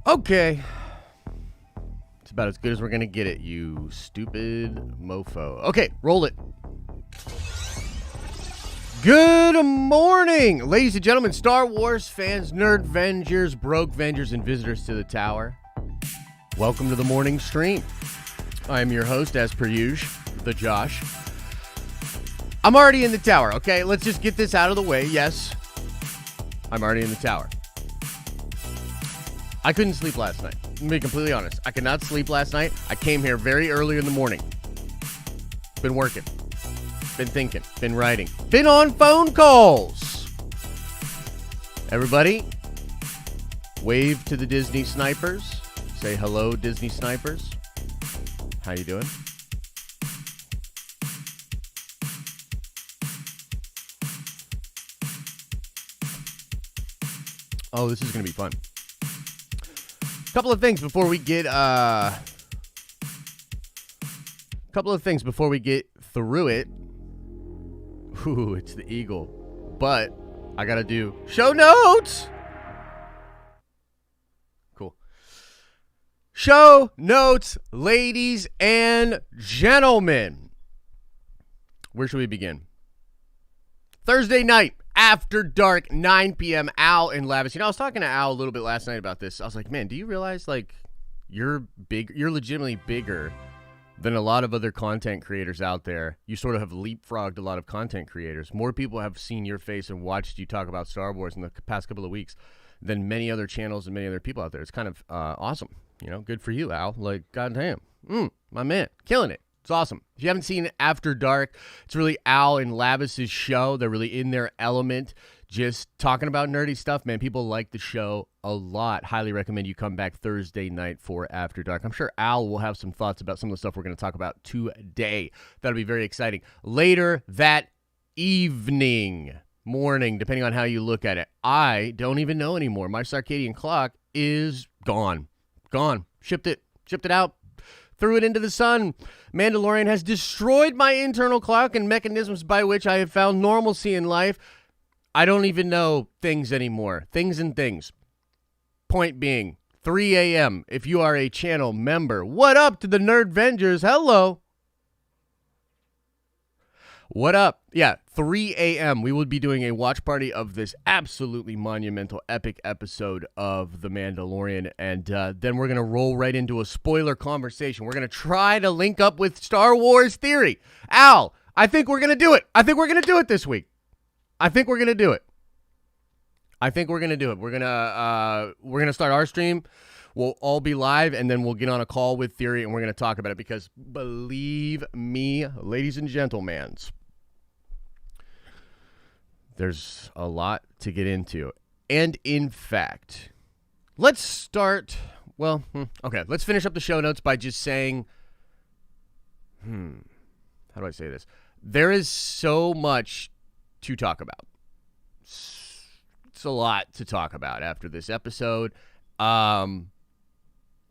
Okay. It's about as good as we're going to get it, you stupid mofo. Okay, roll it. Good morning, ladies and gentlemen, Star Wars fans, nerd vengers, broke vengers, and visitors to the tower. Welcome to the morning stream. I am your host, as per usual, the Josh. I'm already in the tower, okay? Let's just get this out of the way. Yes, I'm already in the tower. I couldn't sleep last night. I'm going to be completely honest. I could not sleep last night. I came here very early in the morning. Been working. Been thinking. Been writing. Been on phone calls. Everybody, wave to the Disney snipers. Say hello, Disney snipers. How you doing? Oh, this is going to be fun. Couple of things before we get through it. Ooh, it's the eagle. But I got to do show notes. Cool. Show notes, ladies and gentlemen. Where should we begin? Thursday night. After dark, 9 p.m., Al and Lavis. You know, I was talking to Al a little bit last night about this. I was like, man, do you realize, like, you're legitimately bigger than a lot of other content creators out there. You sort of have leapfrogged a lot of content creators. More people have seen your face and watched you talk about Star Wars in the past couple of weeks than many other channels and many other people out there. It's kind of awesome. You know, good for you, Al. Like, goddamn. My man. Killing it. It's awesome. If you haven't seen After Dark, it's really Al and Lavis's show. They're really in their element, just talking about nerdy stuff, man. People like the show a lot. Highly recommend you come back Thursday night for After Dark. I'm sure Al will have some thoughts about some of the stuff we're going to talk about today. That'll be very exciting. Later that morning, depending on how you look at it. I don't even know anymore. My circadian clock is gone. Shipped it out. Threw it into the sun. Mandalorian has destroyed my internal clock and mechanisms by which I have found normalcy in life. I don't even know things anymore. Things and things. Point being, 3 a.m. if you are a channel member. What up to the Nerd Vengers? Hello. What up? Yeah, 3 a.m. we will be doing a watch party of this absolutely monumental, epic episode of The Mandalorian, and then we're going to roll right into a spoiler conversation. We're going to try to link up with Star Wars Theory. Al, I think we're going to do it. I think we're going to do it this week. We're going to start our stream. We'll all be live, and then we'll get on a call with Theory, and we're going to talk about it because, believe me, ladies and gentlemen, there's a lot to get into. And, in fact, let's start, let's finish up the show notes by just saying, how do I say this? There is so much to talk about. It's a lot to talk about after this episode.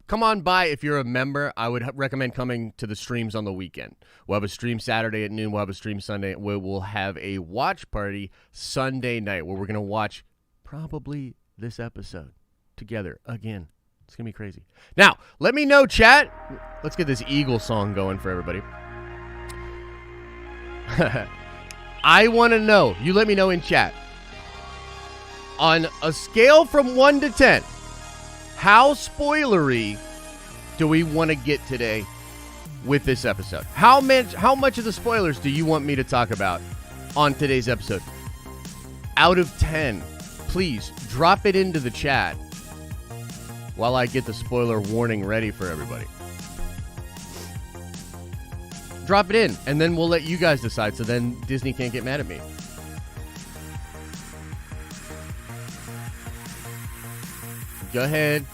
Come on by if you're a member. I would recommend coming to the streams on the weekend. We'll have a stream Saturday at noon. We'll have a stream Sunday. We'll have a watch party Sunday night where we're going to watch probably this episode together again. It's going to be crazy. Now, let me know, chat. Let's get this Eagle song going for everybody. I want to know. You let me know in chat. On a scale from 1 to 10, how spoilery do we want to get today with this episode? How much of the spoilers do you want me to talk about on today's episode? Out of 10, please drop it into the chat while I get the spoiler warning ready for everybody. Drop it in, and then we'll let you guys decide, so then Disney can't get mad at me. Go ahead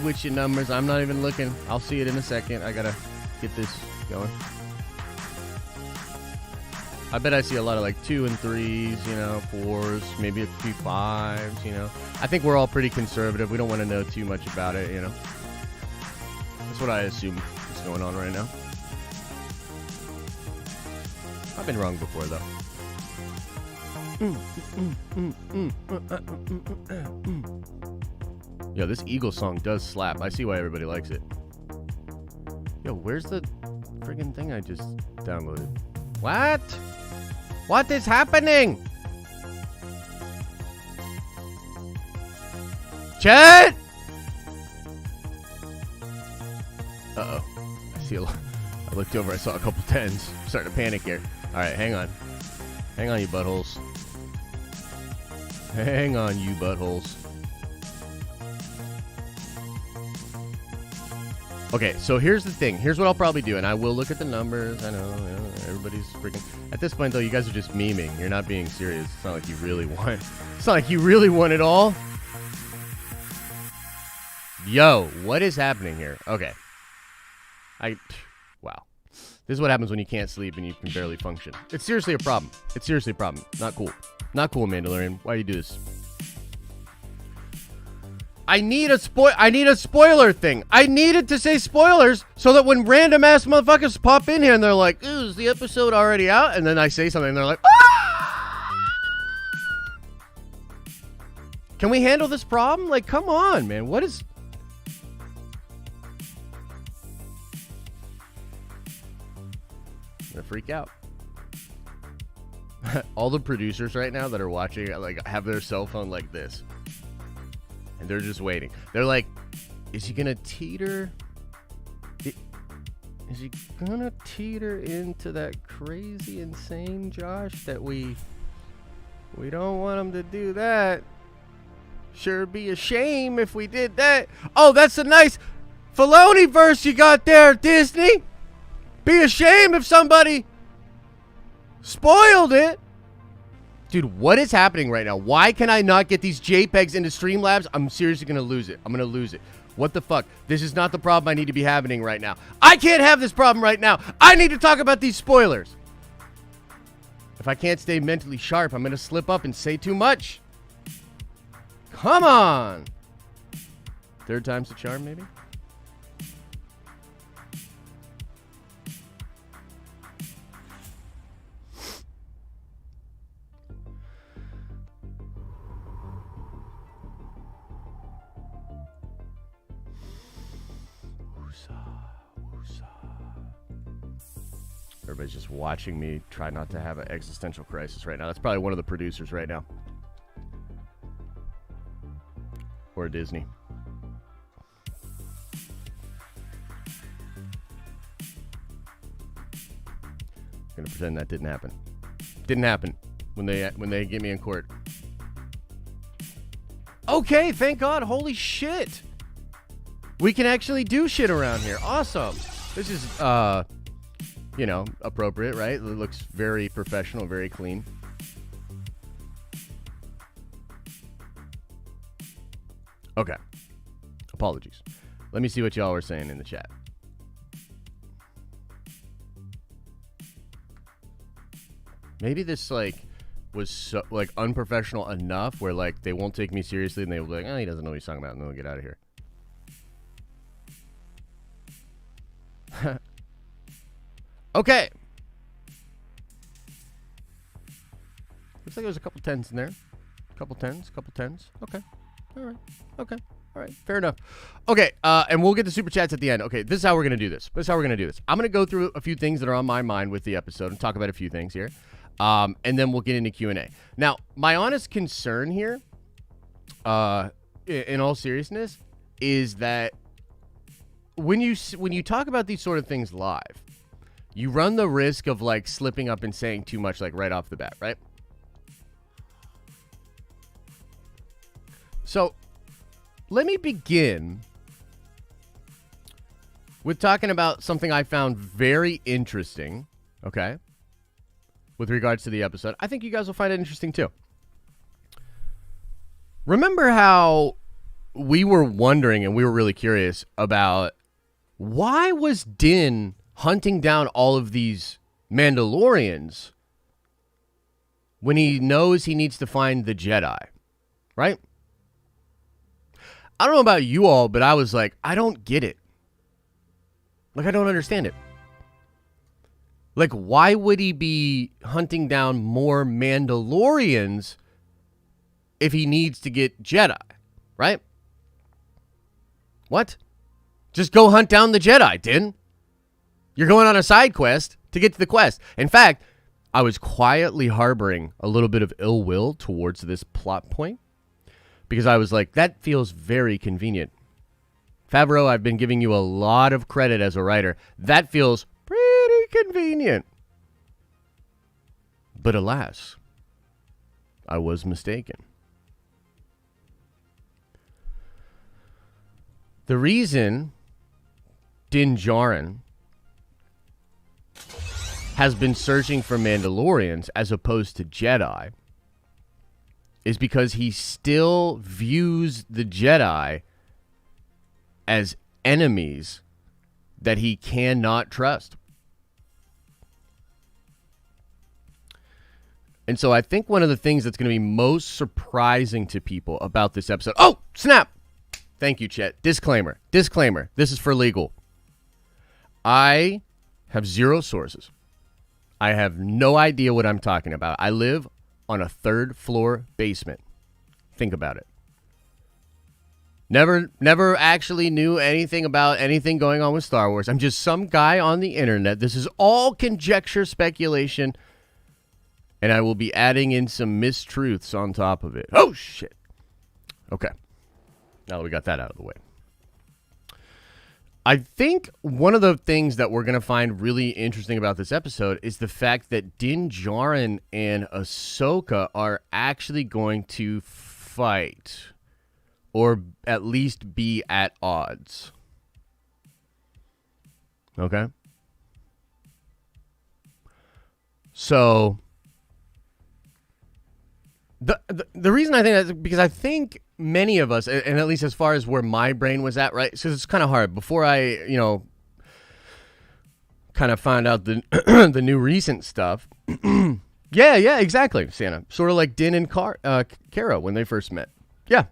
with your numbers. I'm not even looking. I'll see it in a second. I gotta get this going. I bet I see a lot of like 2 and 3s, 4s, maybe a few 5s, I think we're all pretty conservative. We don't want to know too much about it, That's what I assume is going on right now. I've been wrong before, though. Yo, this Eagle song does slap. I see why everybody likes it. Yo, where's the friggin' thing I just downloaded? What? What is happening? Chat! Uh-oh. I looked over, I saw a couple 10s. I'm starting to panic here. Alright, hang on. Hang on, you buttholes. Hang on, you buttholes. Okay, so here's the thing. Here's what I'll probably do, and I will look at the numbers. I know, everybody's freaking... At this point, though, you guys are just memeing. You're not being serious. It's not like you really want... It's not like you really want it all. Yo, what is happening here? Okay. Wow. This is what happens when you can't sleep and you can barely function. It's seriously a problem. It's seriously a problem. Not cool. Not cool, Mandalorian. Why do you do this? I need a spoiler thing. I needed to say spoilers so that when random ass motherfuckers pop in here and they're like, "Ooh, is the episode already out?" And then I say something and they're like, "Ah!" Can we handle this problem? Like, come on, man. What is... I'm gonna freak out. All the producers right now that are watching, like, have their cell phone like this. And they're just waiting. They're like, is he gonna teeter? Is he gonna teeter into that crazy, insane Josh that we don't want him to do that. Sure be a shame if we did that. Oh, that's a nice Filoni verse you got there, Disney. Be a shame if somebody spoiled it. Dude, what is happening right now? Why can I not get these JPEGs into Streamlabs? I'm seriously going to lose it. I'm going to lose it. What the fuck? This is not the problem I need to be having right now. I can't have this problem right now. I need to talk about these spoilers. If I can't stay mentally sharp, I'm going to slip up and say too much. Come on. Third time's the charm, maybe? Everybody's just watching me try not to have an existential crisis right now. That's probably one of the producers right now. Or Disney. I'm gonna pretend that didn't happen. Didn't happen when they get me in court. Okay, thank God. Holy shit. We can actually do shit around here. Awesome. This is you know, appropriate, right? It looks very professional, very clean. Okay. Apologies. Let me see what y'all were saying in the chat. Maybe this, like, was so, like, unprofessional enough where, like, they won't take me seriously and they will be like, oh, he doesn't know what he's talking about, and then we'll get out of here. Okay. Looks like there's a couple 10s in there. Couple 10s. Okay. All right. Okay. All right. Fair enough. Okay. And we'll get the super chats at the end. Okay. This is how we're going to do this. I'm going to go through a few things that are on my mind with the episode and talk about a few things here. And then we'll get into Q&A. Now, my honest concern here, in all seriousness, is that when you talk about these sort of things live, you run the risk of, like, slipping up and saying too much, like, right off the bat, right? So, let me begin with talking about something I found very interesting, okay, with regards to the episode. I think you guys will find it interesting, too. Remember how we were wondering, and we were really curious about, why was Din hunting down all of these Mandalorians when he knows he needs to find the Jedi, right? I don't know about you all, but I was like, I don't get it. Like, I don't understand it. Like, why would he be hunting down more Mandalorians if he needs to get Jedi, right? What? Just go hunt down the Jedi, Din. You're going on a side quest to get to the quest. In fact, I was quietly harboring a little bit of ill will towards this plot point because I was like, that feels very convenient. Favreau, I've been giving you a lot of credit as a writer. That feels pretty convenient. But alas, I was mistaken. The reason Din Djarin has been searching for Mandalorians as opposed to Jedi is because he still views the Jedi as enemies that he cannot trust. And so I think one of the things that's going to be most surprising to people about this episode... Oh, snap! Thank you, Chet. Disclaimer. Disclaimer. This is for legal. I have zero sources. I have no idea what I'm talking about. I live on a third-floor basement. Think about it. Never actually knew anything about anything going on with Star Wars. I'm just some guy on the internet. This is all conjecture, speculation, and I will be adding in some mistruths on top of it. Oh, shit. Okay. Now that we got that out of the way. I think one of the things that we're going to find really interesting about this episode is the fact that Din Djarin and Ahsoka are actually going to fight, or at least be at odds. Okay? So, the reason I think that's because I think many of us, and at least as far as where my brain was at, right? So it's kind of hard. Before I, kind of found out the the new recent stuff. yeah, exactly, Santa. Sort of like Din and Cara when they first met. Yeah.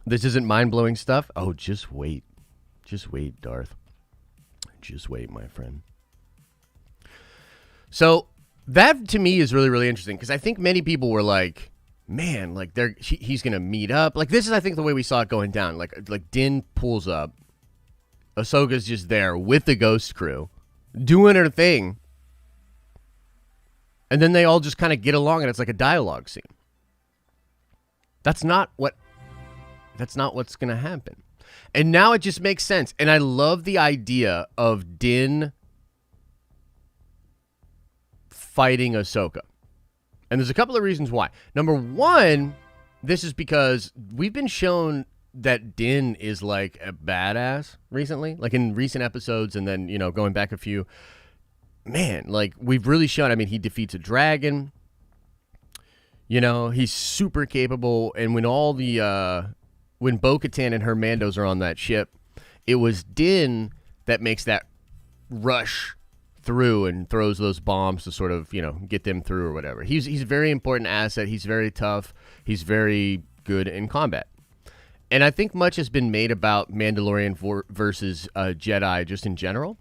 This isn't mind-blowing stuff? Oh, just wait. Just wait, Darth. Just wait, my friend. So that to me is really, really interesting because I think many people were like, man, like he's going to meet up. Like this is, I think, the way we saw it going down. Like Din pulls up. Ahsoka's just there with the ghost crew doing her thing. And then they all just kind of get along and it's like a dialogue scene. That's not what's going to happen. And now it just makes sense. And I love the idea of Din fighting Ahsoka. And there's a couple of reasons why. Number one, this is because we've been shown that Din is like a badass recently, like in recent episodes, and then, going back a few. Man, like we've really shown, I mean, he defeats a dragon. He's super capable. And when when Bo-Katan and her Mandos are on that ship, it was Din that makes that rush through and throws those bombs to sort of, get them through or whatever. He's a very important asset. He's very tough. He's very good in combat. And I think much has been made about Mandalorian versus Jedi just in general.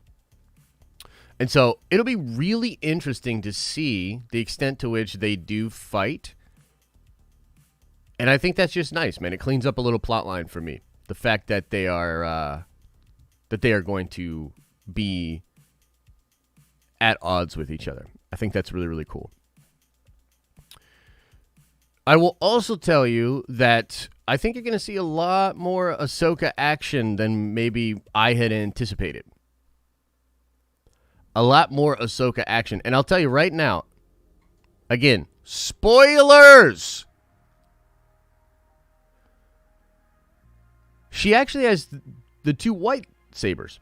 And so it'll be really interesting to see the extent to which they do fight. And I think that's just nice, man. It cleans up a little plot line for me. The fact that they are going to be at odds with each other. I think that's really, really cool. I will also tell you that I think you're going to see a lot more Ahsoka action than maybe I had anticipated. A lot more Ahsoka action. And I'll tell you right now, again, spoilers! She actually has the two white sabers.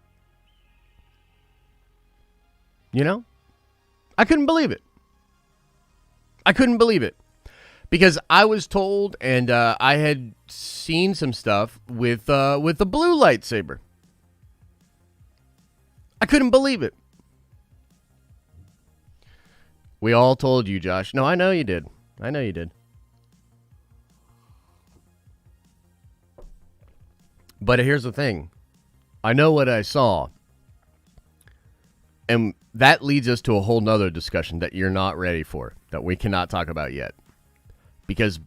I couldn't believe it. Because I was told, and I had seen some stuff with the blue lightsaber. I couldn't believe it. We all told you, Josh. No, I know you did. But here's the thing. I know what I saw. And that leads us to a whole nother discussion that you're not ready for, that we cannot talk about yet. Because,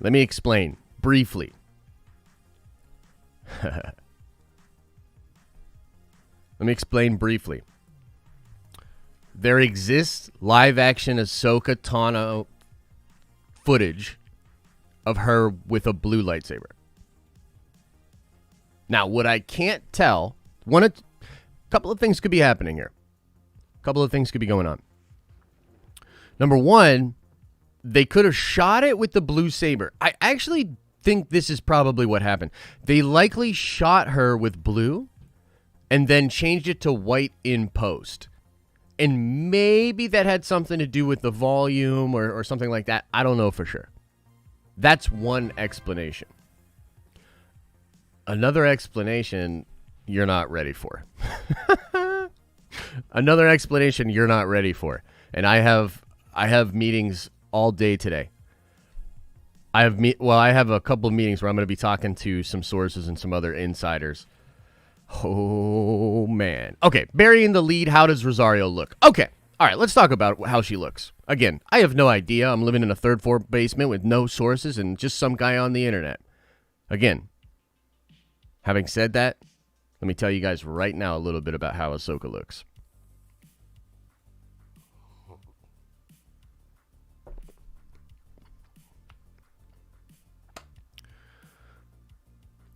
let me explain briefly. Let me explain briefly. There exists live-action Ahsoka Tano footage of her with a blue lightsaber. Now, what I can't tell, a couple of things could be happening here. A couple of things could be going on. Number one, they could have shot it with the blue saber. I actually think this is probably what happened. They likely shot her with blue and then changed it to white in post. And maybe that had something to do with the volume or something like that. I don't know for sure. That's one explanation. Another explanation you're not ready for. Another explanation you're not ready for. And I have meetings all day today. I have a couple of meetings where I'm going to be talking to some sources and some other insiders. Oh, man. Okay, burying the lead, how does Rosario look? Okay, all right, let's talk about how she looks. Again, I have no idea. I'm living in a third-floor basement with no sources and just some guy on the internet. Again, having said that, let me tell you guys right now a little bit about how Ahsoka looks.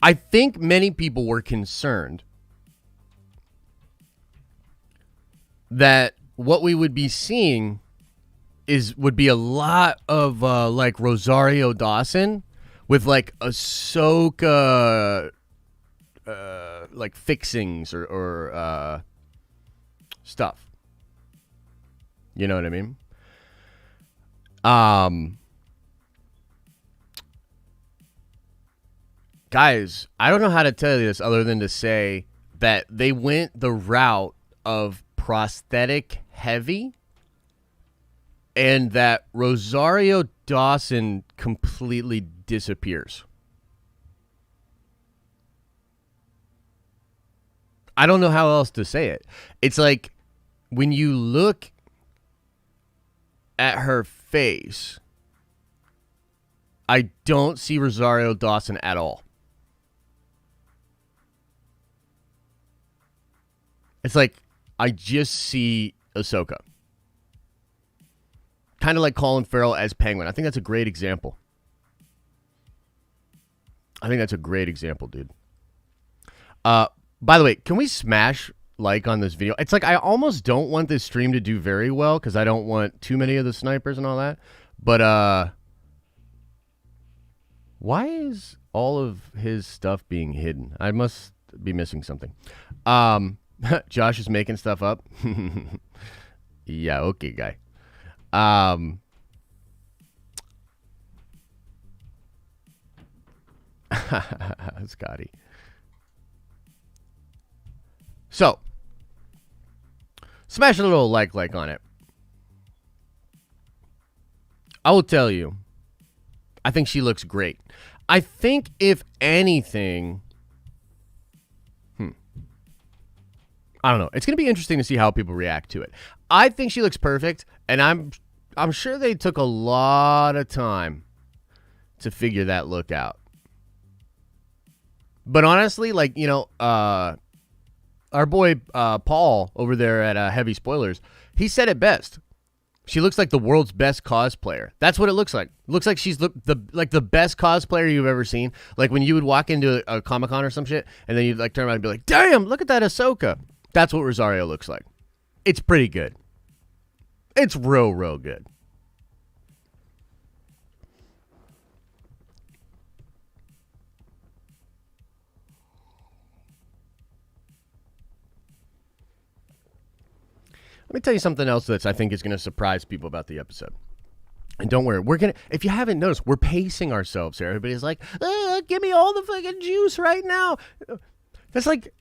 I think many people were concerned that what we would be seeing would be a lot of like Rosario Dawson with like Ahsoka like fixings or stuff. You know what I mean? Guys, I don't know how to tell you this other than to say that they went the route of prosthetic heavy and that Rosario Dawson completely disappears. I don't know how else to say it. It's like when you look at her face, I don't see Rosario Dawson at all. It's like I just see Ahsoka. Kind of like Colin Farrell as Penguin. I think that's a great example. Dude. By the way, can we smash like on this video? It's like I almost don't want this stream to do very well because I don't want too many of the snipers and all that. But why is all of his stuff being hidden? I must be missing something. Josh is making stuff up. Yeah, okay, guy. Scotty. So, smash a little like on it. I will tell you, I think she looks great. I think if anything, I don't know. It's going to be interesting to see how people react to it. I think she looks perfect, and I'm sure they took a lot of time to figure that look out. But honestly, like, you know, our boy Paul over there at Heavy Spoilers, he said it best. She looks like the world's best cosplayer. That's what it looks like. It looks like she's the best cosplayer you've ever seen. Like when you would walk into a Comic-Con or some shit, and then you'd like turn around and be like, damn, look at that Ahsoka. That's what Rosario looks like. It's pretty good. It's real good. Let me tell you something else that I think is going to surprise people about the episode. And don't worry, if you haven't noticed, we're pacing ourselves here. Everybody's like, give me all the fucking juice right now. That's like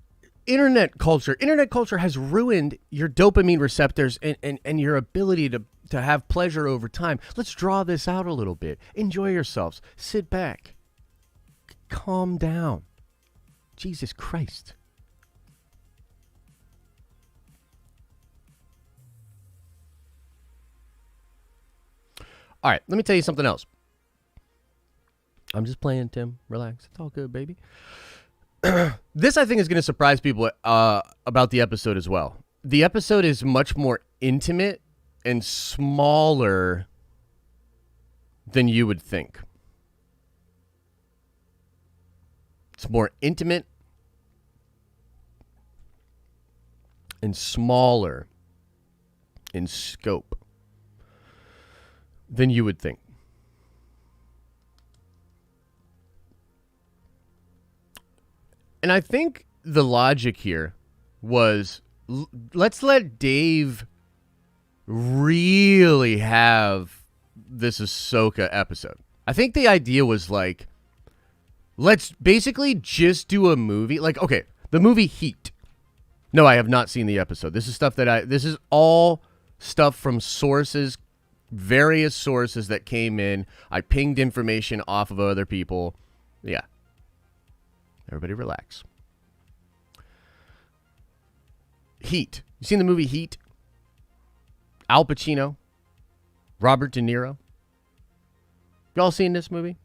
internet culture. Internet culture has ruined your dopamine receptors and your ability to have pleasure over time. Let's draw this out a little bit. Enjoy yourselves. Sit back. Calm down. Jesus Christ. All right, let me tell you something else. I'm just playing, Tim. Relax. It's all good, baby. This, I think, is going to surprise people about the episode as well. The episode is much more intimate and smaller than you would think. It's more intimate and smaller in scope than you would think. And I think the logic here was, let's let Dave really have this Ahsoka episode. I think the idea was like, let's basically just do a movie. Like, okay, the movie Heat. No, I have not seen the episode. This is stuff that this is all stuff from sources, various sources that came in. I pinged information off of other people. Yeah. Everybody relax. Heat. You seen the movie Heat? Al Pacino, Robert De Niro. Y'all seen this movie?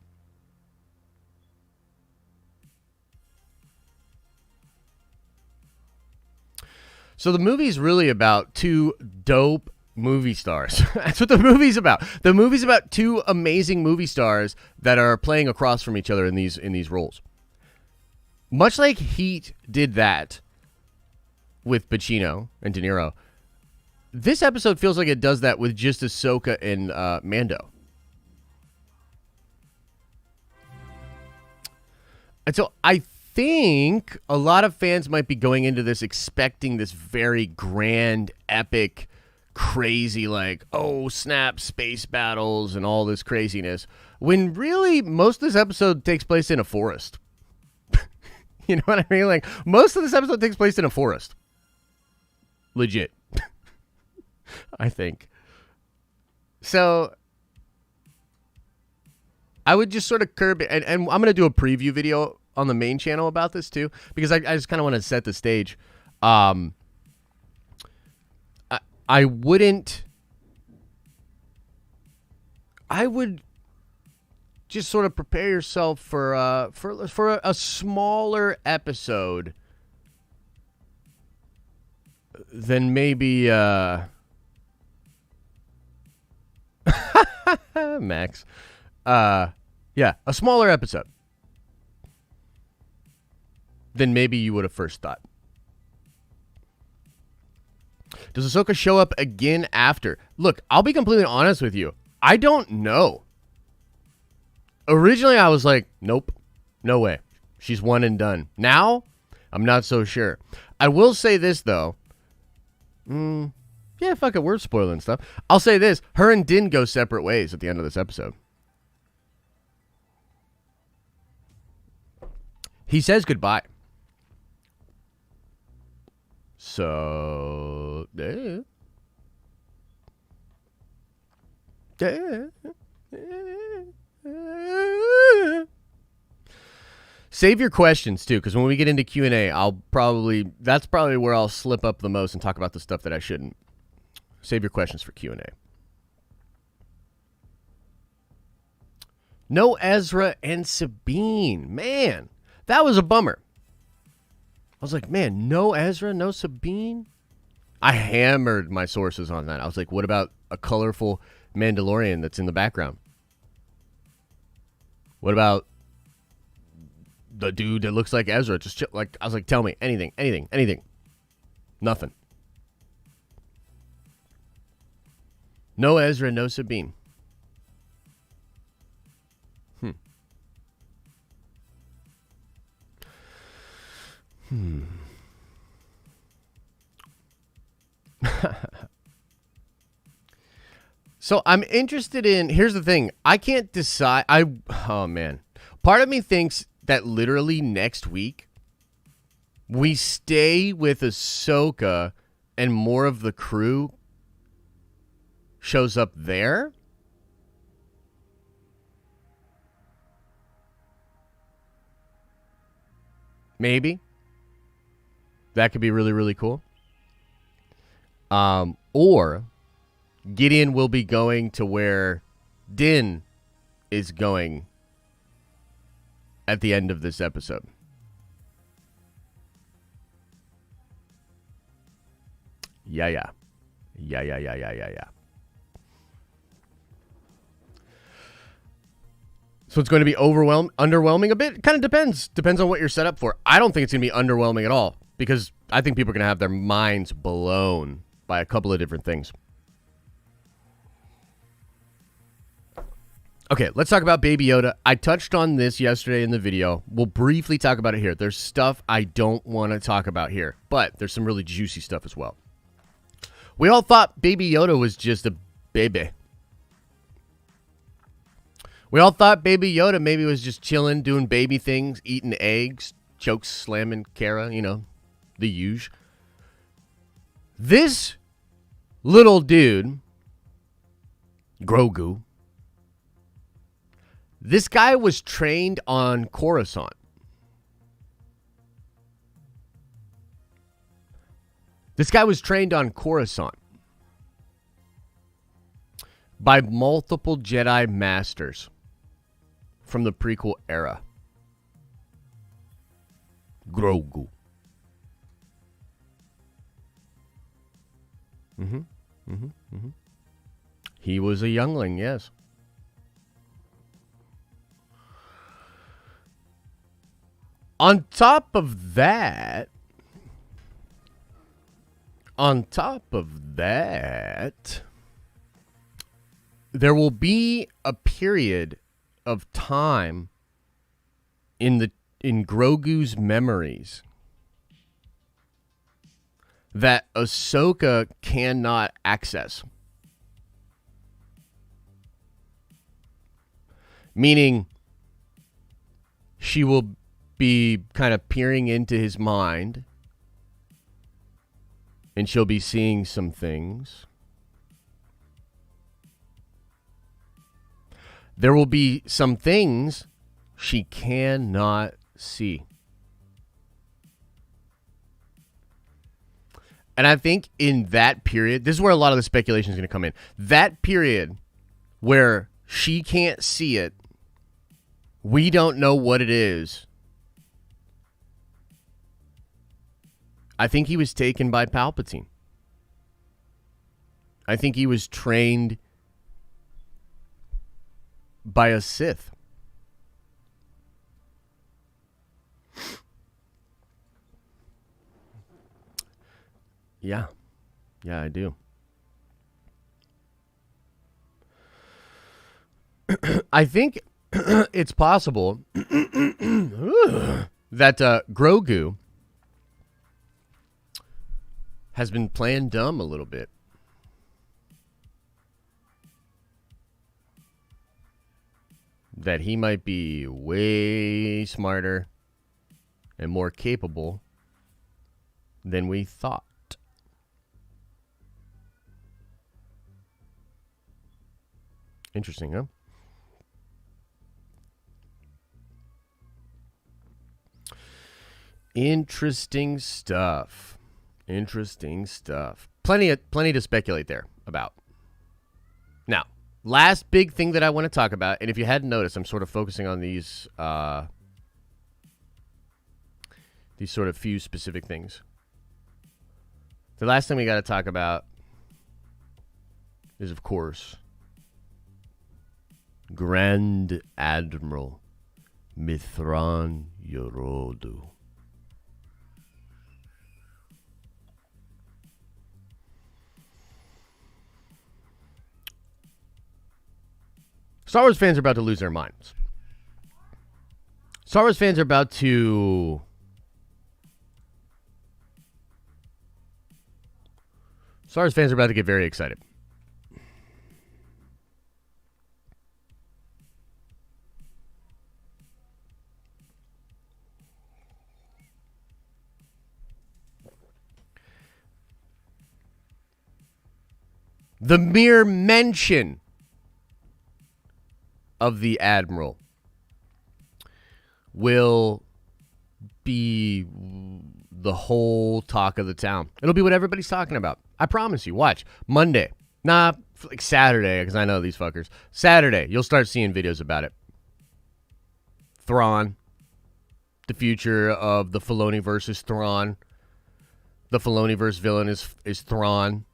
So the movie's really about two dope movie stars. That's what the movie's about. The movie's about two amazing movie stars that are playing across from each other in these roles. Much like Heat did that with Pacino and De Niro, this episode feels like it does that with just Ahsoka and Mando. And so I think a lot of fans might be going into this expecting this very grand, epic, crazy, like, oh, snap, space battles and all this craziness, when really most of this episode takes place in a forest. You know what I mean? Like, most of this episode takes place in a forest. Legit. I think. So I would just sort of curb it. And I'm going to do a preview video on the main channel about this too, because I just kind of want to set the stage. I wouldn't. I would just sort of prepare yourself for a smaller episode than maybe Max. Yeah, a smaller episode than maybe you would have first thought. Does Ahsoka show up again after? Look, I'll be completely honest with you. I don't know. Originally, I was like, nope, no way. She's one and done. Now, I'm not so sure. I will say this, though. Yeah, fuck it, we're spoiling stuff. I'll say this. Her and Din go separate ways at the end of this episode. He says goodbye. So, save your questions too, because when we get into Q&A, that's probably where I'll slip up the most and talk about the stuff that I shouldn't. Save your questions for Q&A. No Ezra and Sabine. Man, that was a bummer. I was like, man, no Ezra, no Sabine? I hammered my sources on that. I was like, what about a colorful Mandalorian that's in the background? What about the dude that looks like Ezra? Just like, I was like, tell me anything. Nothing. No Ezra, no Sabine. So I'm interested in, here's the thing. I can't decide. Oh man. Part of me thinks that literally next week we stay with Ahsoka and more of the crew shows up there. Maybe. That could be really, really cool. Or Gideon will be going to where Din is going at the end of this episode. Yeah. So it's going to be underwhelming a bit. It kind of depends. Depends on what you're set up for. I don't think it's going to be underwhelming at all because I think people are going to have their minds blown by a couple of different things. Okay, let's talk about Baby Yoda. I touched on this yesterday in the video. We'll briefly talk about it here. There's stuff I don't want to talk about here, but there's some really juicy stuff as well. We all thought Baby Yoda was just a baby. We all thought Baby Yoda maybe was just chilling, doing baby things, eating eggs, choke slamming Kara, you know, the huge. This little dude, Grogu, this guy was trained on Coruscant. This guy was trained on Coruscant by multiple Jedi masters from the prequel era. Grogu. He was a youngling, yes. On top of that, there will be a period of time in Grogu's memories that Ahsoka cannot access. Meaning, she will be kind of peering into his mind, and she'll be seeing some things. There will be some things she cannot see. And I think in that period, this is where a lot of the speculation is going to come in. That period where she can't see it, we don't know what it is. I think he was taken by Palpatine. I think he was trained by a Sith. Yeah, I do. I think it's possible that Grogu has been playing dumb a little bit. That he might be way smarter and more capable than we thought. Interesting, huh? Interesting stuff. Plenty to speculate there about. Now, last big thing that I want to talk about, and if you hadn't noticed, I'm sort of focusing on these sort of few specific things. The last thing we got to talk about is, of course, Grand Admiral Thrawn Yorodu. Star Wars fans are about to lose their minds. Star Wars fans are about to get very excited. The mere mention of the Admiral will be the whole talk of the town. It'll be what everybody's talking about. I promise you. Watch. Monday. Nah, like Saturday, because I know these fuckers. Saturday, you'll start seeing videos about it. Thrawn. The future of the Filoni versus Thrawn. The Filoniverse villain is Thrawn.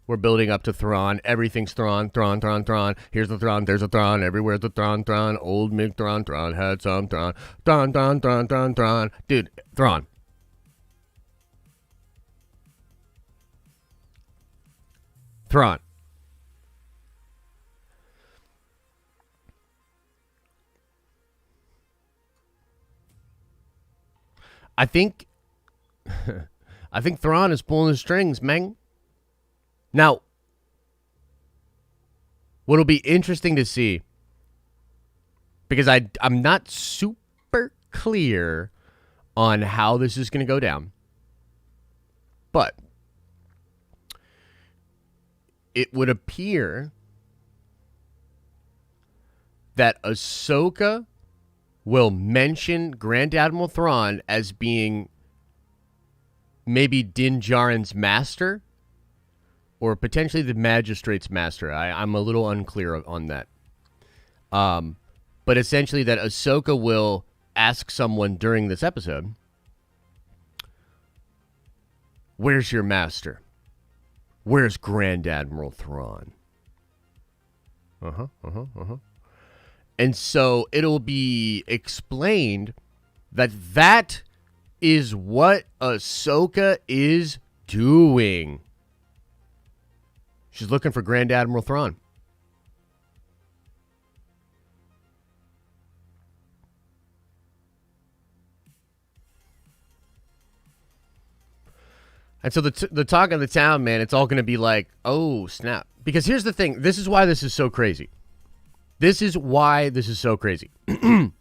We're building up to Thrawn. Everything's Thrawn. Thrawn, Thrawn, Thrawn. Here's the Thrawn. There's a Thrawn. Everywhere's the Thrawn, Thrawn. Old Mick Thrawn. Thrawn had some Thrawn. Thrawn, Thrawn, Thrawn, Thrawn, Thrawn. Dude, Thrawn. Thrawn. I think Thrawn is pulling the strings, man. Now, what'll be interesting to see, because I'm not super clear on how this is going to go down, but it would appear that Ahsoka will mention Grand Admiral Thrawn as being maybe Din Djarin's master or potentially the magistrate's master. I'm a little unclear on that. But essentially that Ahsoka will ask someone during this episode, where's your master? Where's Grand Admiral Thrawn? And so it'll be explained that that is what Ahsoka is doing. She's looking for Grand Admiral Thrawn. And so the talk of the town, man, it's all going to be like, oh, snap. Because here's the thing. This is why this is so crazy. This is why this is so crazy. The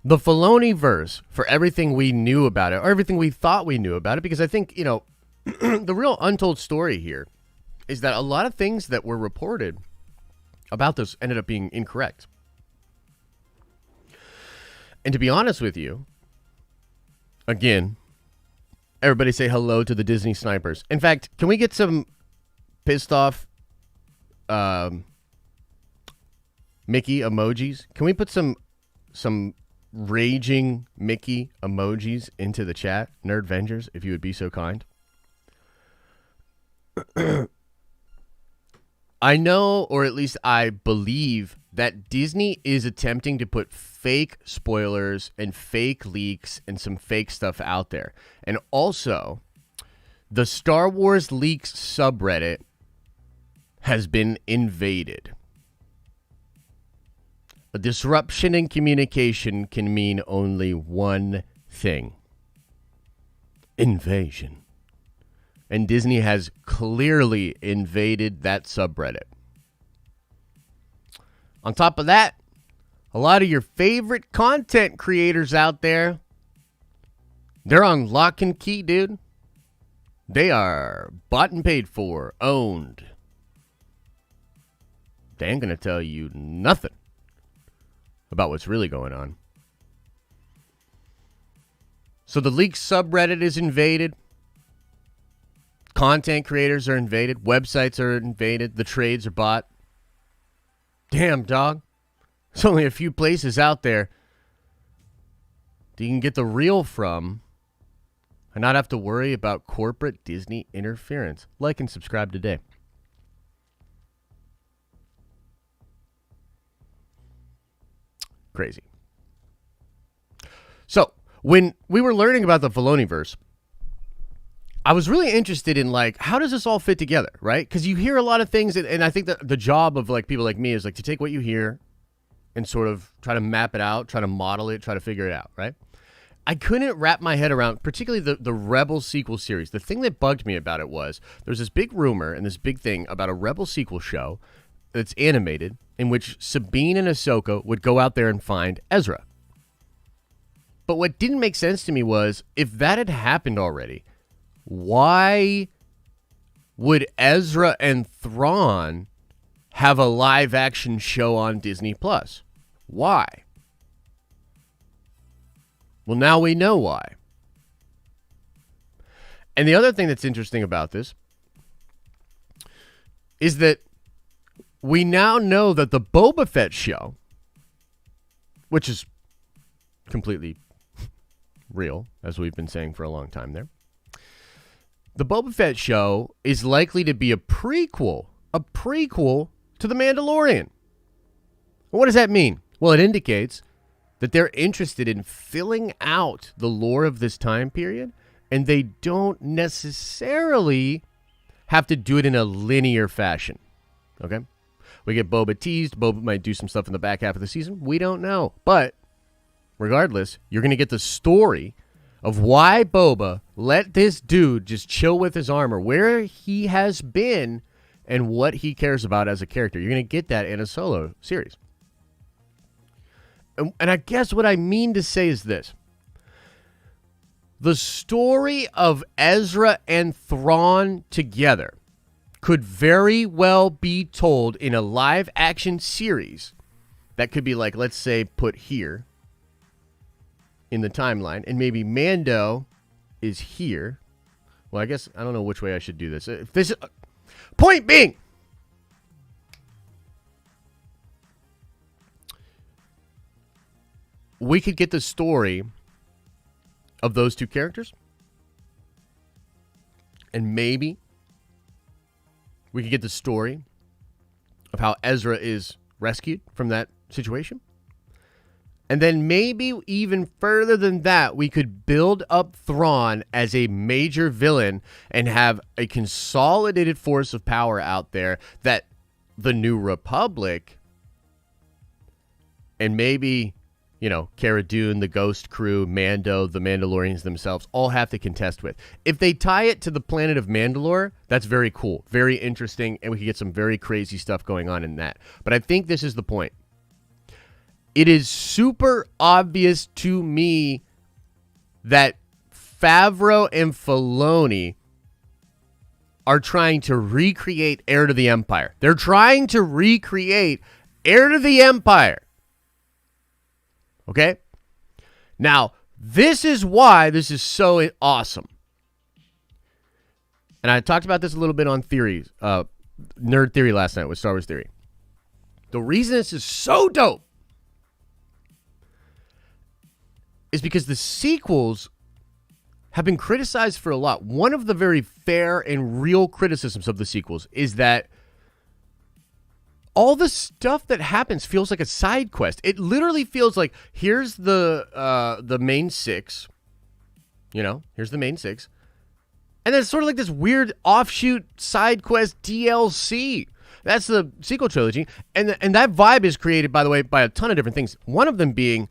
Filoni verse, for everything we knew about it, or everything we thought we knew about it, because I think, the real untold story here is that a lot of things that were reported about this ended up being incorrect. And to be honest with you, again, everybody say hello to the Disney snipers. In fact, can we get some pissed off Mickey emojis? Can we put some raging Mickey emojis into the chat? Nerdvengers, if you would be so kind. I know, or at least I believe, that Disney is attempting to put fake spoilers and fake leaks and some fake stuff out there. And also, the Star Wars Leaks subreddit has been invaded. A disruption in communication can mean only one thing: invasion. And Disney has clearly invaded that subreddit. On top of that, a lot of your favorite content creators out there, they're on lock and key, dude. They are bought and paid for, owned. They ain't going to tell you nothing about what's really going on. So the leaks subreddit is invaded. Content creators are invaded. Websites are invaded. The trades are bought. Damn, dog. There's only a few places out there that you can get the real from and not have to worry about corporate Disney interference. Like and subscribe today. Crazy. So, when we were learning about the Filoniverse, I was really interested in, like, how does this all fit together, right? Because you hear a lot of things, and I think that the job of, like, people like me is, like, to take what you hear and sort of try to map it out, try to model it, try to figure it out, right? I couldn't wrap my head around, particularly the Rebel sequel series. The thing that bugged me about it was there's this big rumor and this big thing about a Rebel sequel show that's animated in which Sabine and Ahsoka would go out there and find Ezra. But what didn't make sense to me was, if that had happened already, why would Ezra and Thrawn have a live-action show on Disney Plus? Why? Well, now we know why. And the other thing that's interesting about this is that we now know that the Boba Fett show, which is completely real, as we've been saying for a long time there, the Boba Fett show is likely to be a prequel to The Mandalorian. What does that mean? Well, it indicates that they're interested in filling out the lore of this time period, and they don't necessarily have to do it in a linear fashion. Okay? We get Boba teased. Boba might do some stuff in the back half of the season. We don't know. But regardless, you're going to get the story of why Boba let this dude just chill with his armor, where he has been, and what he cares about as a character. You're going to get that in a solo series. And I guess what I mean to say is this. The story of Ezra and Thrawn together could very well be told in a live-action series that could be like, let's say, put here in the timeline, and maybe Mando is here. Well, I guess I don't know which way I should do this. If this point being, we could get the story of those two characters, and maybe we could get the story of how Ezra is rescued from that situation. And then maybe even further than that, we could build up Thrawn as a major villain and have a consolidated force of power out there that the New Republic and maybe, you know, Cara Dune, the Ghost Crew, Mando, the Mandalorians themselves all have to contest with. If they tie it to the planet of Mandalore, that's very cool, very interesting, and we could get some very crazy stuff going on in that. But I think this is the point. It is super obvious to me that Favreau and Filoni are trying to recreate Heir to the Empire. They're trying to recreate Heir to the Empire. Okay? Now, this is why this is so awesome. And I talked about this a little bit on Theories, Nerd Theory last night with Star Wars Theory. The reason this is so dope is because the sequels have been criticized for a lot. One of the very fair and real criticisms of the sequels is that all the stuff that happens feels like a side quest. It literally feels like here's the main six, you know, here's the main six, and then it's sort of like this weird offshoot side quest DLC. That's the sequel trilogy, and that vibe is created, by the way, by a ton of different things. One of them being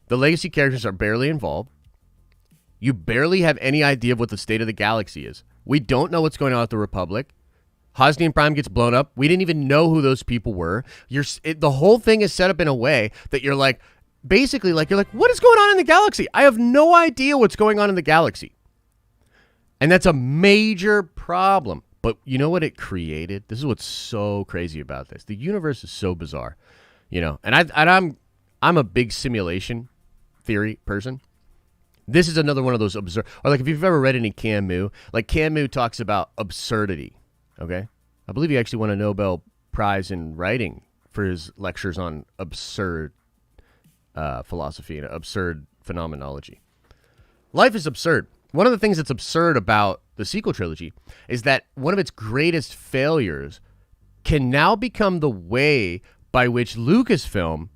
the legacy characters are barely involved. You barely have any idea of what the state of the galaxy is. We don't know what's going on with the Republic. Hosnian Prime gets blown up. We didn't even know who those people were. The whole thing is set up in a way that you're like, basically, like, you're like, what is going on in the galaxy? I have no idea what's going on in the galaxy. And that's a major problem. But you know what it created? This is what's so crazy about this. The universe is so bizarre, you know. And I'm a big simulation theory person. This is another one of those absurd, or like if you've ever read any Camus, like Camus talks about absurdity. Okay, I believe he actually won a Nobel Prize in writing for his lectures on absurd philosophy and absurd phenomenology. Life is absurd. One of the things that's absurd about the sequel trilogy is that one of its greatest failures can now become the way by which Lucasfilm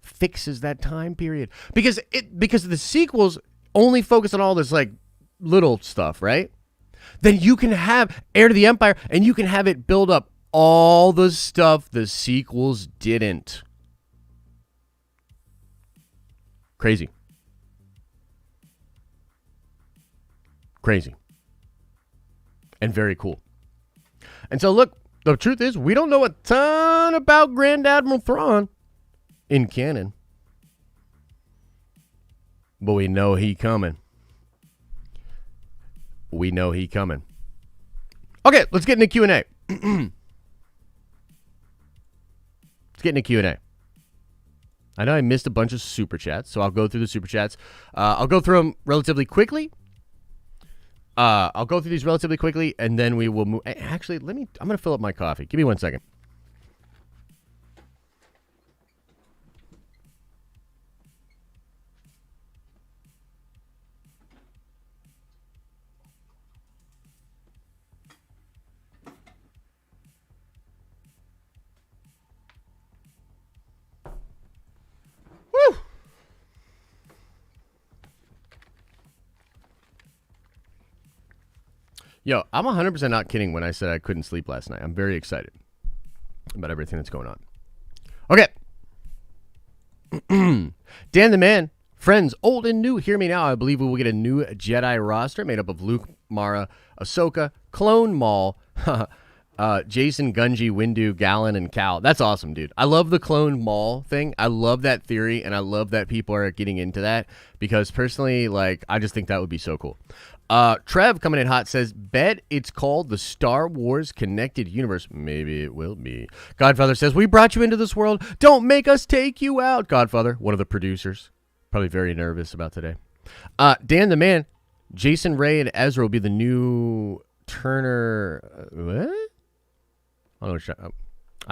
fixes that time period, because the sequels only focus on all this like little stuff, right? Then you can have Heir to the Empire and you can have it build up all the stuff the sequels didn't. Crazy. And very cool. And so look, the truth is we don't know a ton about Grand Admiral Thrawn in canon, but we know he coming. Okay, let's get into Q&A. I know I missed a bunch of super chats, so I'll go through the super chats. I'll go through them relatively quickly. I'll go through these relatively quickly, and then we will move. Actually, I'm going to fill up my coffee. Give me 1 second. Woo! Yo, I'm 100% not kidding when I said I couldn't sleep last night. I'm very excited about everything that's going on. Okay. Dan the Man, friends, old and new, hear me now. I believe we will get a new Jedi roster made up of Luke, Mara, Ahsoka, Clone Maul, Jason, Gunji, Windu, Galen, and Cal. That's awesome, dude. I love the Clone Maul thing. I love that theory, and I love that people are getting into that because personally, like, I just think that would be so cool. Trev coming in hot says, bet it's called the Star Wars Connected Universe. Maybe it will be. Godfather says, we brought you into this world. Don't make us take you out. Godfather, one of the producers. Probably very nervous about today. Dan the Man, Jason, Ray, and Ezra will be the new Turner. What? I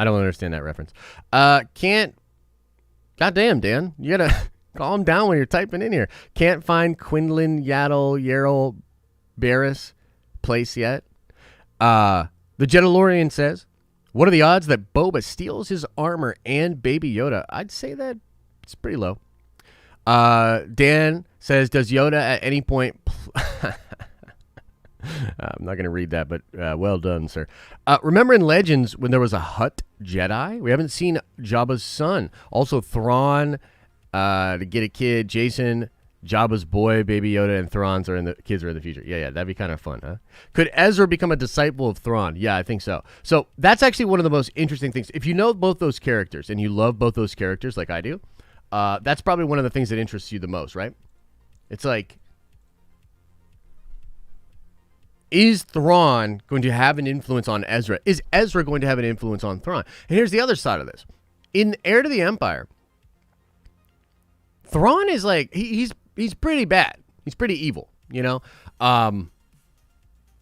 don't understand that reference. Goddamn, Dan. You gotta calm down when you're typing in here. Can't find Quinlan, Yarrow, Barris place yet. The Jedalorian says, what are the odds that Boba steals his armor and Baby Yoda? I'd say that it's pretty low. Dan says, does Yoda at any point... I'm not going to read that, but well done, sir. Remember in Legends when there was a Hutt Jedi? We haven't seen Jabba's son. Also, Thrawn, to get a kid, Jason, Jabba's boy, Baby Yoda, and Thrawn's kids are in the future. Yeah, that'd be kind of fun, huh? Could Ezra become a disciple of Thrawn? Yeah, I think so. So that's actually one of the most interesting things. If you know both those characters and you love both those characters like I do, that's probably one of the things that interests you the most, right? It's like, is Thrawn going to have an influence on Ezra? Is Ezra going to have an influence on Thrawn? And here's the other side of this. In Heir to the Empire, Thrawn is like, he's pretty bad. He's pretty evil, you know?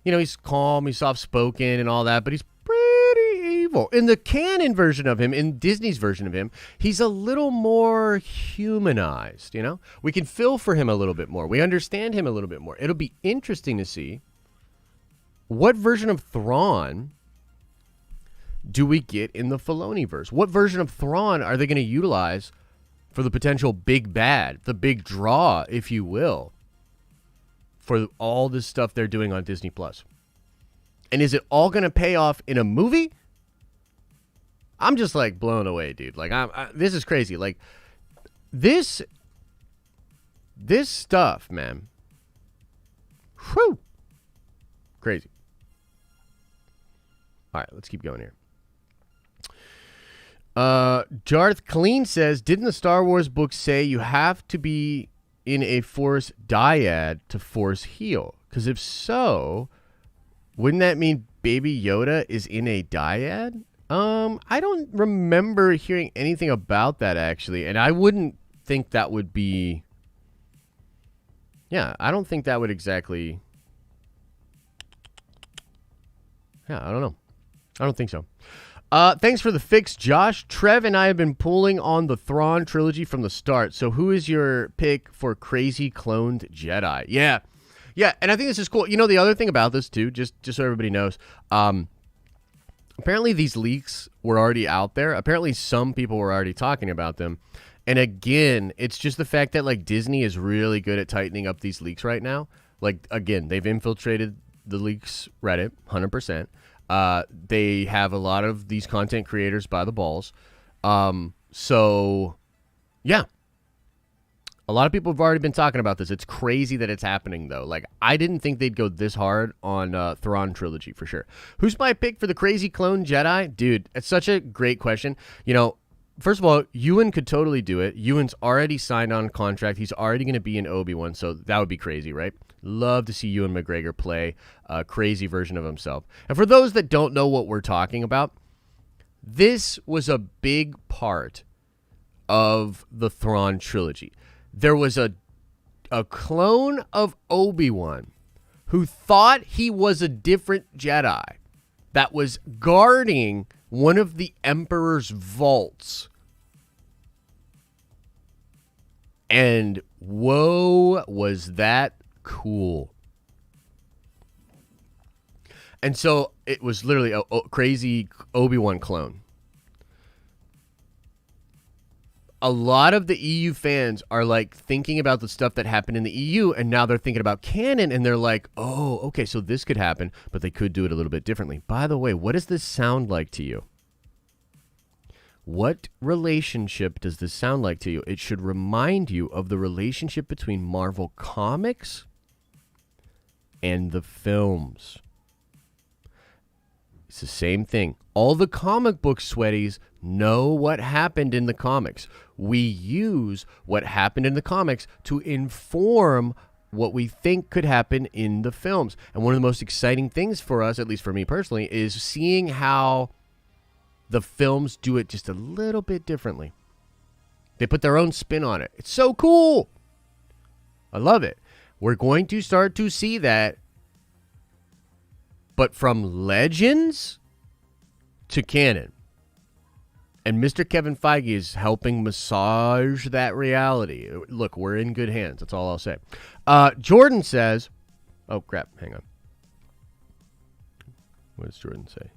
He's calm, he's soft-spoken and all that, but he's pretty evil. In the canon version of him, in Disney's version of him, he's a little more humanized, you know? We can feel for him a little bit more. We understand him a little bit more. It'll be interesting to see what version of Thrawn do we get in the Filoni-verse? What version of Thrawn are they going to utilize for the potential big bad, the big draw, if you will, for all this stuff they're doing on Disney+? And is it all going to pay off in a movie? I'm just, like, blown away, dude. Like, this is crazy. Like, this stuff, man. Whew. Crazy. All right, let's keep going here. Jarth Clean says, didn't the Star Wars books say you have to be in a Force dyad to Force heal? Because if so, wouldn't that mean Baby Yoda is in a dyad? I don't remember hearing anything about that, actually. And I wouldn't think that would be... Yeah, I don't think that would exactly... Yeah, I don't know. I don't think so. Thanks for the fix, Josh. Trev and I have been pulling on the Thrawn trilogy from the start. So who is your pick for crazy cloned Jedi? Yeah, and I think this is cool. You know, the other thing about this, too, just so everybody knows, apparently these leaks were already out there. Apparently some people were already talking about them. And again, it's just the fact that, like, Disney is really good at tightening up these leaks right now. Like, again, they've infiltrated the leaks Reddit, 100%. They have a lot of these content creators by the balls. So, yeah. A lot of people have already been talking about this. It's crazy that it's happening, though. Like, I didn't think they'd go this hard on Thrawn trilogy, for sure. Who's my pick for the crazy clone Jedi? Dude, it's such a great question. You know, first of all, Ewan could totally do it. Ewan's already signed on contract. He's already going to be in Obi-Wan, so that would be crazy, right? Love to see Ewan McGregor play a crazy version of himself. And for those that don't know what we're talking about, this was a big part of the Thrawn trilogy. There was a clone of Obi-Wan who thought he was a different Jedi that was guarding one of the Emperor's vaults. And whoa, was that cool. And so it was literally a crazy Obi-Wan clone. A lot of the EU fans are like thinking about the stuff that happened in the EU, and now they're thinking about canon, and they're like, oh, okay, so this could happen, but they could do it a little bit differently. By the way, what does this sound like to you? What relationship does this sound like to you? It should remind you of the relationship between Marvel Comics and the films. It's the same thing. All the comic book sweaties know what happened in the comics. We use what happened in the comics to inform what we think could happen in the films. And one of the most exciting things for us, at least for me personally, is seeing how the films do it just a little bit differently. They put their own spin on it. It's so cool. I love it. We're going to start to see that, but from legends to canon. And Mr. Kevin Feige is helping massage that reality. Look, we're in good hands. That's all I'll say. Jordan says, oh, crap. Hang on. What does Jordan say?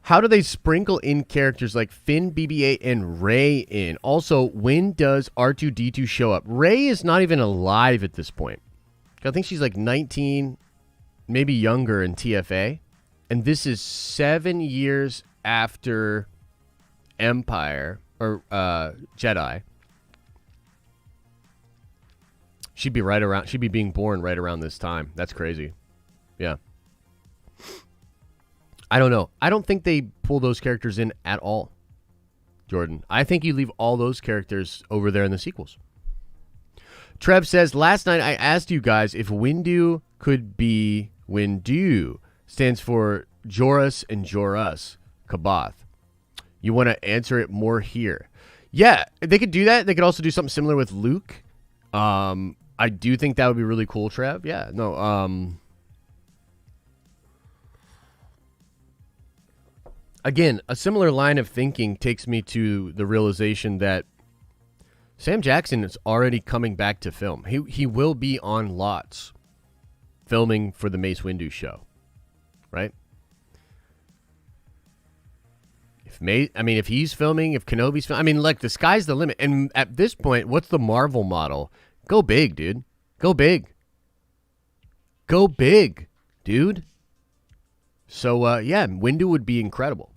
How do they sprinkle in characters like Finn, BB-8, and Rey in? Also, when does R2-D2 show up? Rey is not even alive at this point. I think she's like 19, maybe younger in TFA. And this is 7 years after Empire, or Jedi. She'd be being born right around this time. That's crazy. Yeah. I don't know. I don't think they pull those characters in at all, Jordan. I think you leave all those characters over there in the sequels. Trev says, last night I asked you guys if Windu could be Windu. Stands for Joruus and Jorus, Kabath. You want to answer it more here? Yeah, they could do that. They could also do something similar with Luke. I do think that would be really cool, Trev. Yeah, no. Again, a similar line of thinking takes me to the realization that Sam Jackson is already coming back to film. He will be on lots filming for the Mace Windu show, right? If he's filming, if Kenobi's filming, like the sky's the limit. And at this point, what's the Marvel model? Go big, dude. Go big. Go big, dude. So, yeah, Windu would be incredible.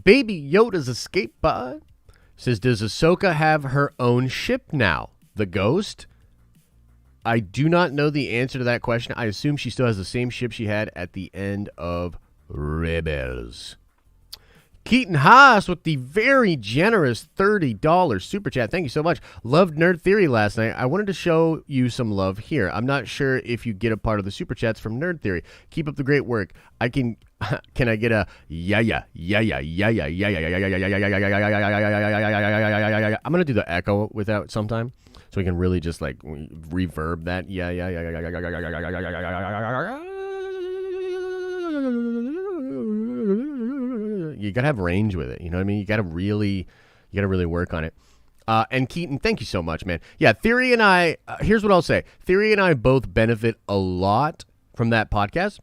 Baby Yoda's escape pod says, does Ahsoka have her own ship now? The Ghost? I do not know the answer to that question. I assume she still has the same ship she had at the end of Rebels. Keaton Haas with the very generous $30 super chat. Thank you so much. Loved Nerd Theory last night. I wanted to show you some love here. I'm not sure if you get a part of the super chats from Nerd Theory. Keep up the great work. Can I get a yeah. I'm gonna do the echo without sometime, so we can really just like reverb that. Yeah. You gotta have range with it. You know what I mean? You gotta really work on it. And Keaton, thank you so much, man. Yeah, Theory and I, here's what I'll say. Theory and I both benefit a lot from that podcast.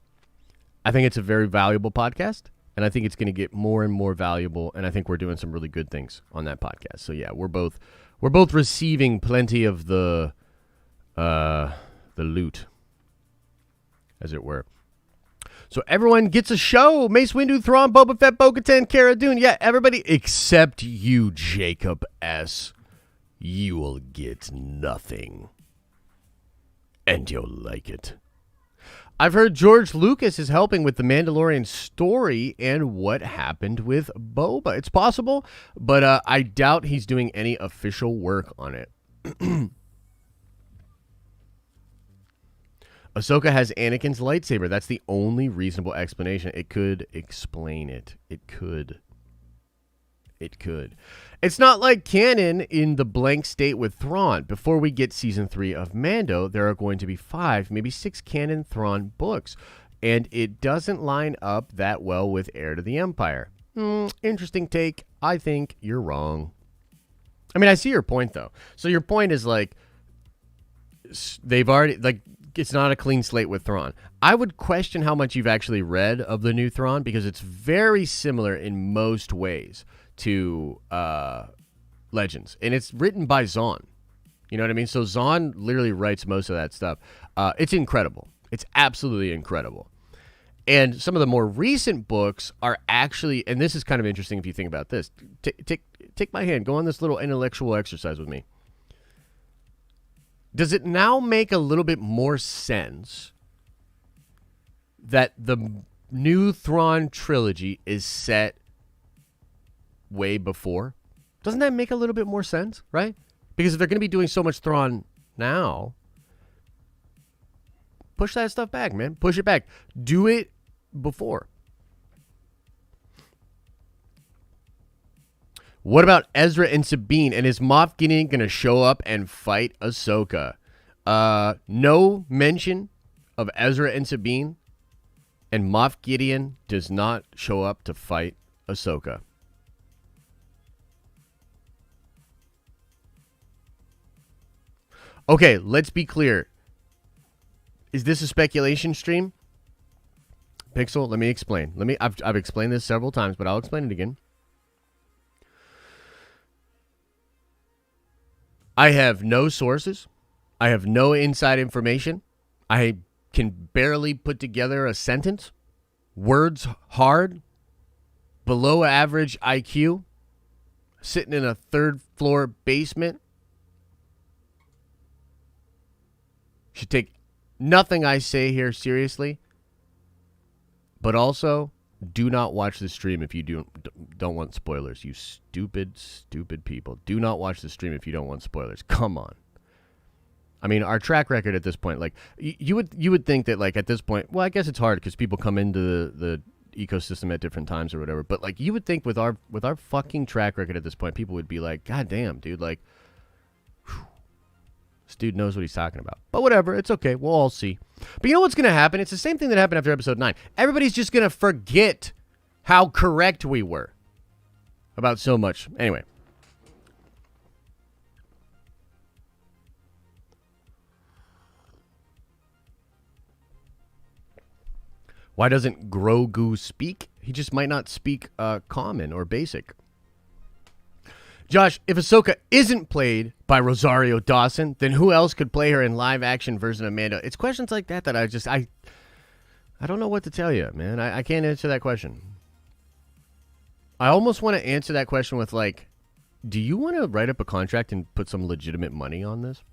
I think it's a very valuable podcast, and I think it's going to get more and more valuable, and I think we're doing some really good things on that podcast. So yeah, we're both receiving plenty of the loot, as it were. So everyone gets a show. Mace Windu, Thrawn, Boba Fett, Bo-Katan, Cara Dune. Yeah, everybody except you, Jacob S. You will get nothing. And you'll like it. I've heard George Lucas is helping with the Mandalorian story and what happened with Boba. It's possible, but I doubt he's doing any official work on it. Ahsoka has Anakin's lightsaber. That's the only reasonable explanation. It could explain it. It could. It could. It's not like canon in the blank state with Thrawn. Before we get season 3 of Mando, there are going to be 5, maybe 6 canon Thrawn books. And it doesn't line up that well with Heir to the Empire. Interesting take. I think you're wrong. I mean, I see your point, though. So your point is like, they've already, like, it's not a clean slate with Thrawn. I would question how much you've actually read of the new Thrawn, because it's very similar in most ways to Legends. And it's written by Zahn. You know what I mean? So Zahn literally writes most of that stuff. It's incredible. It's absolutely incredible. And some of the more recent books are actually, and this is kind of interesting if you think about this. Take my hand. Go on this little intellectual exercise with me. Does it now make a little bit more sense that the new Thrawn trilogy is set way before? Doesn't that make a little bit more sense, right? Because if they're going to be doing so much Thrawn now, push that stuff back, man. Push it back. Do it before. What about Ezra and Sabine? And is Moff Gideon going to show up and fight Ahsoka? No mention of Ezra and Sabine. And Moff Gideon does not show up to fight Ahsoka. Okay, let's be clear. Is this a speculation stream? Pixel, let me explain. I've explained this several times, but I'll explain it again. I have no sources. I have no inside information. I can barely put together a sentence. Words hard. Below average IQ. Sitting in a third floor basement. Should take nothing I say here seriously. But also, do not watch the stream if you don't want spoilers. You stupid people. Do not watch the stream if you don't want spoilers. Come on. I mean, our track record at this point, like, you would think that, like, at this point, well, I guess it's hard because people come into the ecosystem at different times or whatever. But, like, you would think with our fucking track record at this point, people would be like, God damn, dude, like, whew, this dude knows what he's talking about. But whatever, it's okay. We'll all see. But you know what's going to happen? It's the same thing that happened after episode 9. Everybody's just going to forget how correct we were about so much. Anyway. Why doesn't Grogu speak? He just might not speak common or basic. Josh, if Ahsoka isn't played by Rosario Dawson, then who else could play her in live-action version of Mando? It's questions like that that I don't know what to tell you, man. I can't answer that question. I almost want to answer that question with, like, do you want to write up a contract and put some legitimate money on this?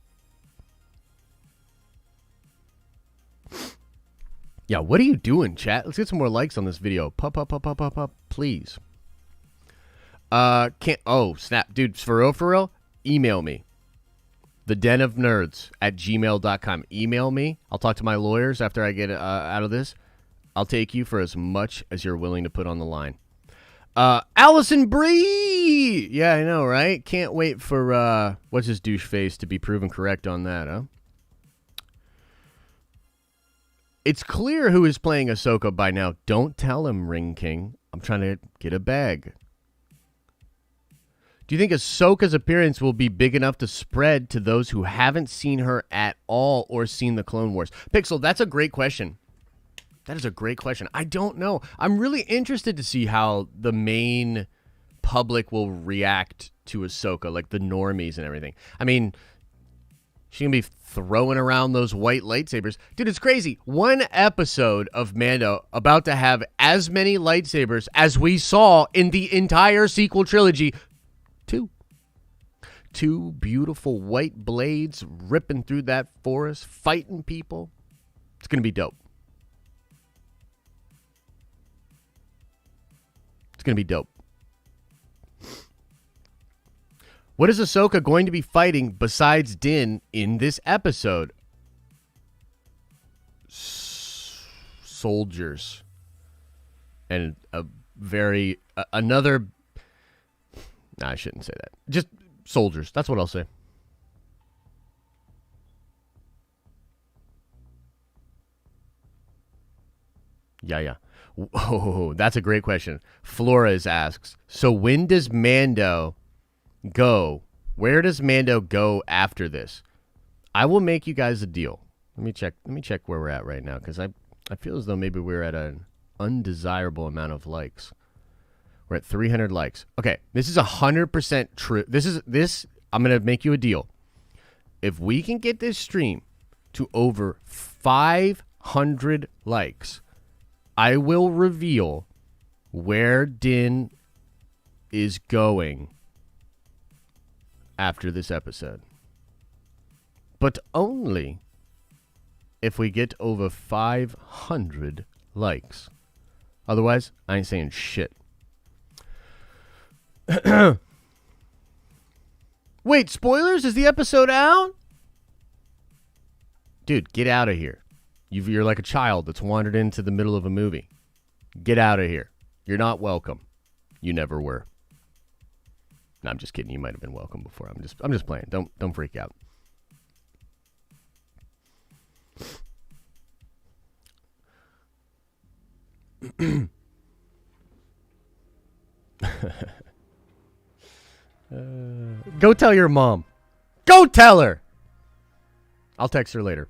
Yeah, what are you doing, chat? Let's get some more likes on this video. Pop, please. Oh, snap. Dude, for real, email me. thedenofnerds@gmail.com. Email me. I'll talk to my lawyers after I get out of this. I'll take you for as much as you're willing to put on the line. Allison Bree! Yeah, I know, right? Can't wait for, what's his douche face to be proven correct on that, huh? It's clear who is playing Ahsoka by now. Don't tell him, Ring King. I'm trying to get a bag. Do you think Ahsoka's appearance will be big enough to spread to those who haven't seen her at all or seen the Clone Wars? Pixel, that's a great question. That is a great question. I don't know. I'm really interested to see how the main public will react to Ahsoka, like the normies and everything. I mean, she's going to be throwing around those white lightsabers. Dude, it's crazy. One episode of Mando about to have as many lightsabers as we saw in the entire sequel trilogy. Two beautiful white blades ripping through that forest, fighting people. It's going to be dope. It's going to be dope. What is Ahsoka going to be fighting besides Din in this episode? Soldiers. And another... Nah, I shouldn't say that. Just soldiers. That's what I'll say. Yeah. Oh, that's a great question. Flores asks, so when does Mando go? Where does Mando go after this? I will make you guys a deal. Let me check where we're at right now, because I feel as though maybe we're at an undesirable amount of likes. We're at 300 likes. Okay, this is 100% true. I'm going to make you a deal. If we can get this stream to over 500 likes, I will reveal where Din is going after this episode. But only if we get over 500 likes. Otherwise, I ain't saying shit. Wait, spoilers? Is the episode out? Dude, get out of here. You're like a child that's wandered into the middle of a movie. Get out of here. You're not welcome. You never were. No, I'm just kidding. You might have been welcome before. I'm just playing. Don't freak out. Go tell your mom. Go tell her. I'll text her later.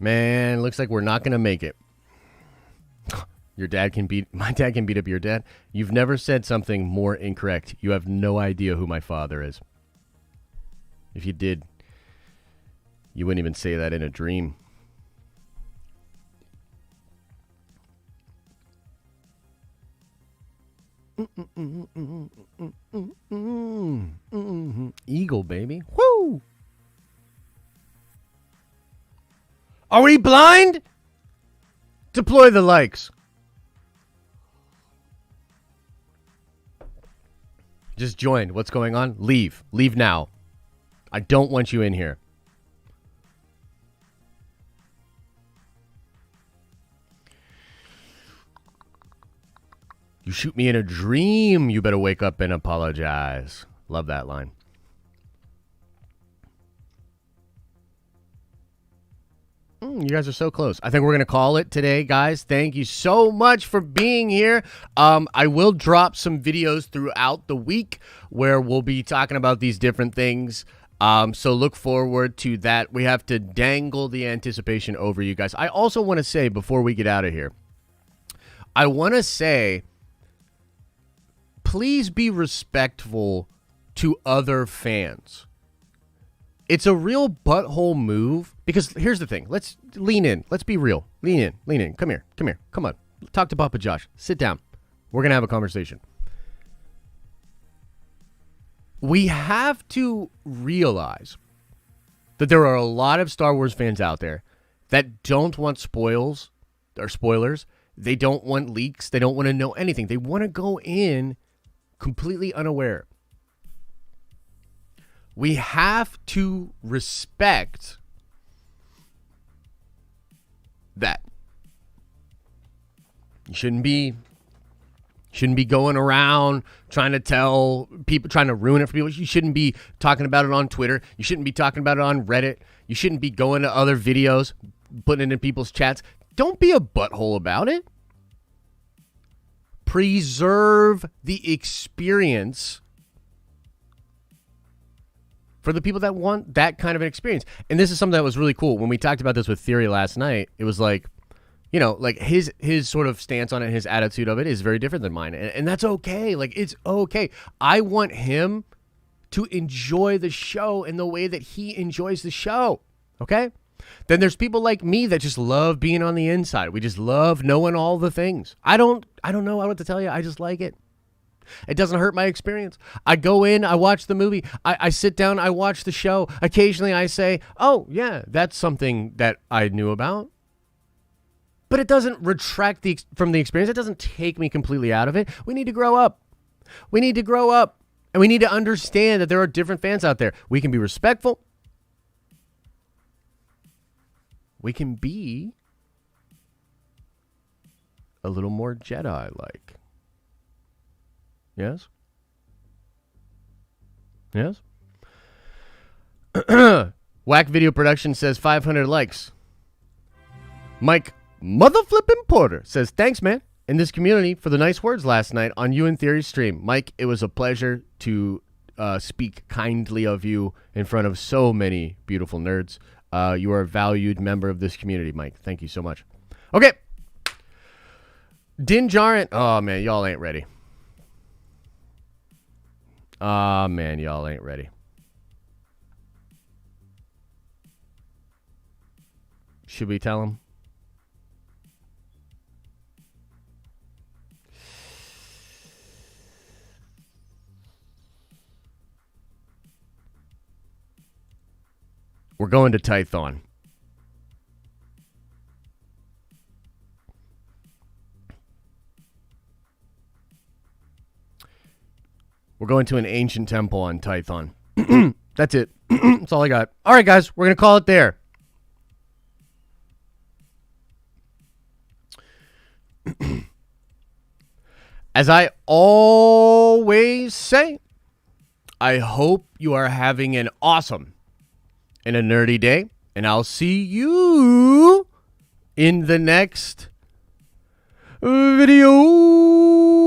Man, looks like we're not going to make it. My dad can beat up your dad. You've never said something more incorrect. You have no idea who my father is. If you did, you wouldn't even say that in a dream. Eagle, baby. Woo! Are we blind? Deploy the likes. Just join. What's going on? Leave. Leave now. I don't want you in here. You shoot me in a dream. You better wake up and apologize. Love that line. You guys are so close. I think we're going to call it today, guys. Thank you so much for being here. I will drop some videos throughout the week where we'll be talking about these different things. So look forward to that. We have to dangle the anticipation over you guys. I also want to say, before we get out of here, I want to say, please be respectful to other fans. It's a real butthole move, because here's the thing. Let's lean in. Let's be real. Lean in. Come here. Come on. Talk to Papa Josh. Sit down. We're going to have a conversation. We have to realize that there are a lot of Star Wars fans out there that don't want spoilers. They don't want leaks. They don't want to know anything. They want to go in completely unaware. We have to respect that. You shouldn't be going around trying to tell people, trying to ruin it for people. You shouldn't be talking about it on Twitter. You shouldn't be talking about it on Reddit. You shouldn't be going to other videos, putting it in people's chats. Don't be a butthole about it. Preserve the experience for the people that want that kind of an experience. And this is something that was really cool. When we talked about this with Theory last night, it was like, you know, like his sort of stance on it, his attitude of it is very different than mine. And that's okay. Like, it's okay. I want him to enjoy the show in the way that he enjoys the show. Okay? Then there's people like me that just love being on the inside. We just love knowing all the things. I don't know what to tell you. I just like it. It doesn't hurt my experience. I go in, I watch the movie, I sit down, I watch the show. Occasionally I say, oh, yeah, that's something that I knew about. But it doesn't retract from the experience. It doesn't take me completely out of it. We need to grow up. We need to grow up. And we need to understand that there are different fans out there. We can be respectful. we can be a little more Jedi-like. Yes? Yes? Whack Video Production says 500 likes. Mike Mother Flippin' Porter says, thanks, man, in this community for the nice words last night on You in Theory stream. Mike, it was a pleasure to speak kindly of you in front of so many beautiful nerds. You are a valued member of this community, Mike. Thank you so much. Okay. Din Jaren. Oh, man, y'all ain't ready. Oh, man, y'all ain't ready. Should we tell him? We're going to Tython. We're going to an ancient temple on Tython. That's it. That's all I got. All right, guys, we're going to call it there. As I always say, I hope you are having an awesome and a nerdy day, and I'll see you in the next video.